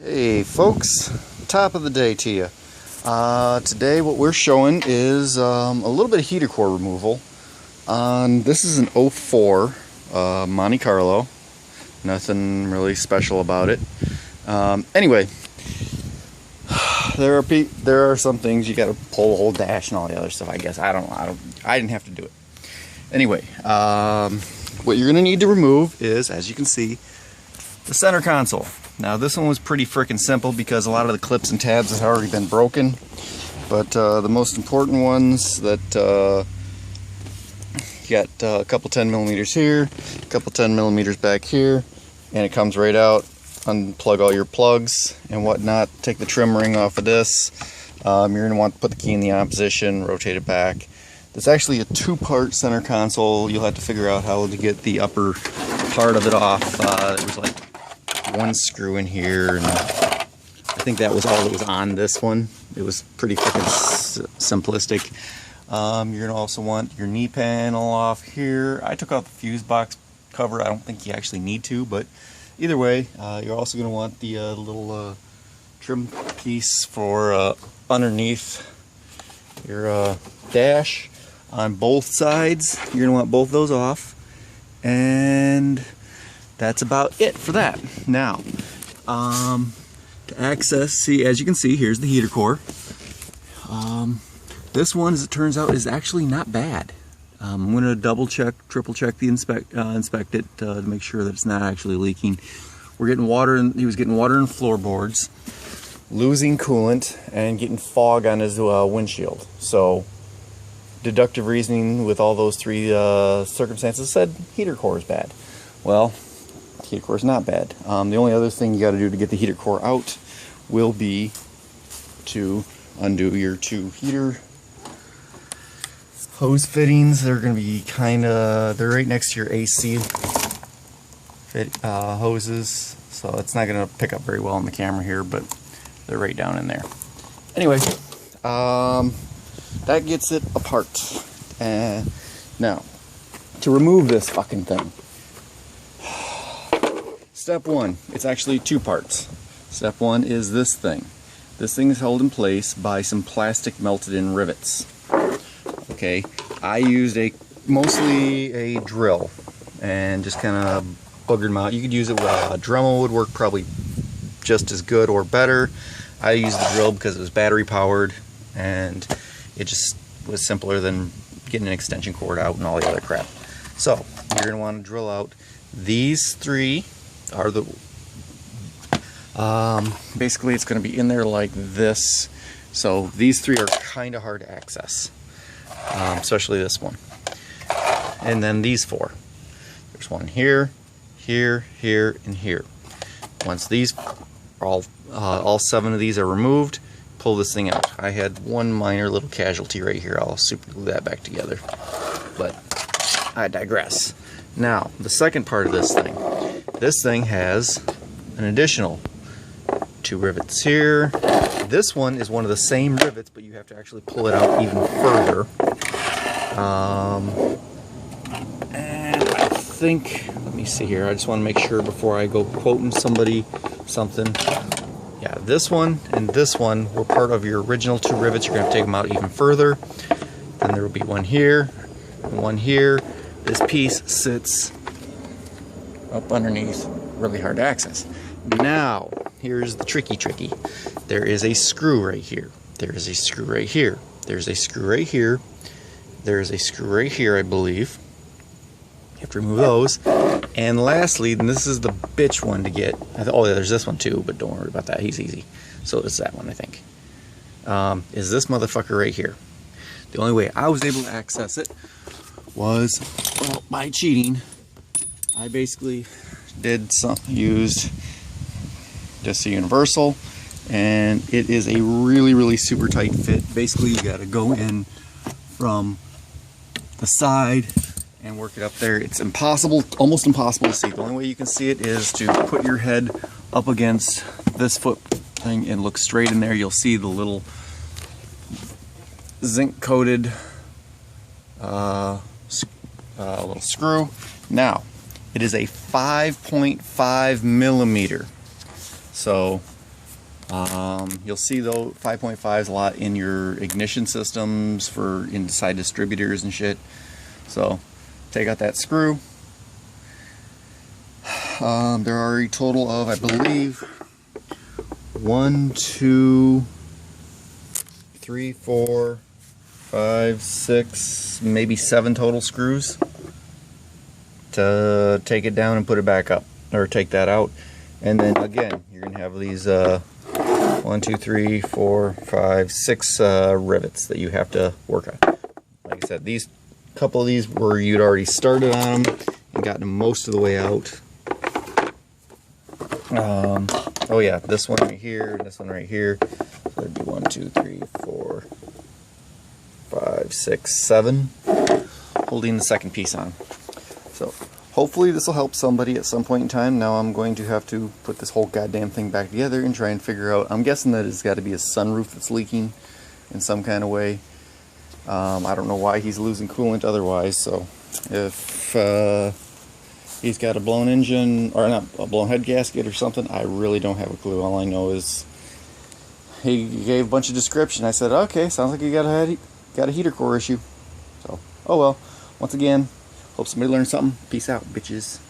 Hey folks, top of the day to you. Today what we're showing is a little bit of heater core removal. This is an '04 Monte Carlo. Nothing really special about it. Anyway, there are some things you got to pull the whole dash and all the other stuff. I guess I didn't have to do it. Anyway, what you're gonna need to remove is, as you can see, the center console. Now this one was pretty freaking simple because a lot of the clips and tabs had already been broken, but the most important ones that you got a couple 10 millimeters here, a couple 10 millimeters back here, and it comes right out. Unplug all your plugs and whatnot, take the trim ring off of this. You're going to want to put the key in the on position, rotate it back. It's actually a two-part center console. You'll have to figure out how to get the upper part of it off. There was like one screw in here, and I think that was all that was on this one. It was pretty freaking simplistic. You're gonna also want your knee panel off here. I took out the fuse box cover. I don't think you actually need to, but either way, you're also gonna want the little trim piece for underneath your dash on both sides. You're gonna want both those off, and that's about it for that. Now, to access, see, as you can see, here's the heater core. This one, as it turns out, is actually not bad. I'm going to double check, triple check the inspect it to make sure that it's not actually leaking. We're getting water, he was getting water in floorboards, losing coolant, and getting fog on his windshield. So, deductive reasoning with all those three circumstances said heater core is bad. Well, heater core is not bad. The only other thing you got to do to get the heater core out will be to undo your two heater hose fittings. They're going to be they're right next to your AC hoses, so it's not going to pick up very well on the camera here, but they're right down in there. Anyway, that gets it apart. Now, to remove this fucking thing, step one, it's actually two parts. Step one is this thing. This thing is held in place by some plastic melted in rivets. Okay, I used mostly a drill and just kind of boogered them out. You could use it with a Dremel, would work probably just as good or better. I used the drill because it was battery powered and it just was simpler than getting an extension cord out and all the other crap. So you're going to want to drill out these three. Are the basically it's going to be in there like this, so these three are kind of hard to access, especially this one, and then these four. There's one here, here, here, and here. Once these are all seven of these are removed, pull this thing out. I had one minor little casualty right here. I'll super glue that back together, but I digress. Now the second part of this thing. This thing has an additional two rivets here. This one is one of the same rivets, but you have to actually pull it out even further. And I think, let me see here, I just want to make sure before I go quoting somebody something. Yeah, this one and this one were part of your original two rivets. You're going to take them out even further. Then there will be one here and one here. This piece sits up underneath, really hard to access. Now, here's the tricky. There is a screw right here. There is a screw right here. There's a screw right here. There's a screw right here, I believe. You have to remove those. And lastly, and this is the bitch one to get. Oh, yeah, there's this one too, but don't worry about that. He's easy. So it's that one, I think. Is this motherfucker right here. The only way I was able to access it was, well, by cheating. I basically used just a universal, and it is a really super tight fit. Basically, you got to go in from the side and work it up there. It's impossible, almost impossible to see. The only way you can see it is to put your head up against this foot thing and look straight in there. You'll see the little zinc coated little screw. Now, it is a 5.5 millimeter. So You'll see though 5.5s a lot in your ignition systems for inside distributors and shit. So take out that screw. There are a total of, I believe, 1, 2, 3, 4, 5, 6, maybe 7 total screws to take it down and put it back up, or take that out. And then again, you're gonna have these 1, 2, 3, 4, 5, 6 rivets that you have to work on. Like I said, these couple of these were you'd already started on them and gotten them most of the way out. Oh yeah, this one right here, and this one right here. So it'd be 1, 2, 3, 4, 5, 6, 7, holding the second piece on. So hopefully this will help somebody at some point in time. Now I'm going to have to put this whole goddamn thing back together and try and figure out, I'm guessing that it's got to be a sunroof that's leaking in some kind of way. I don't know why he's losing coolant otherwise, so if he's got a blown engine, or not, a blown head gasket or something, I really don't have a clue. All I know is he gave a bunch of description. I said, okay, sounds like you got a heater core issue. So, oh well. Once again, hope somebody learned something. Peace out, bitches.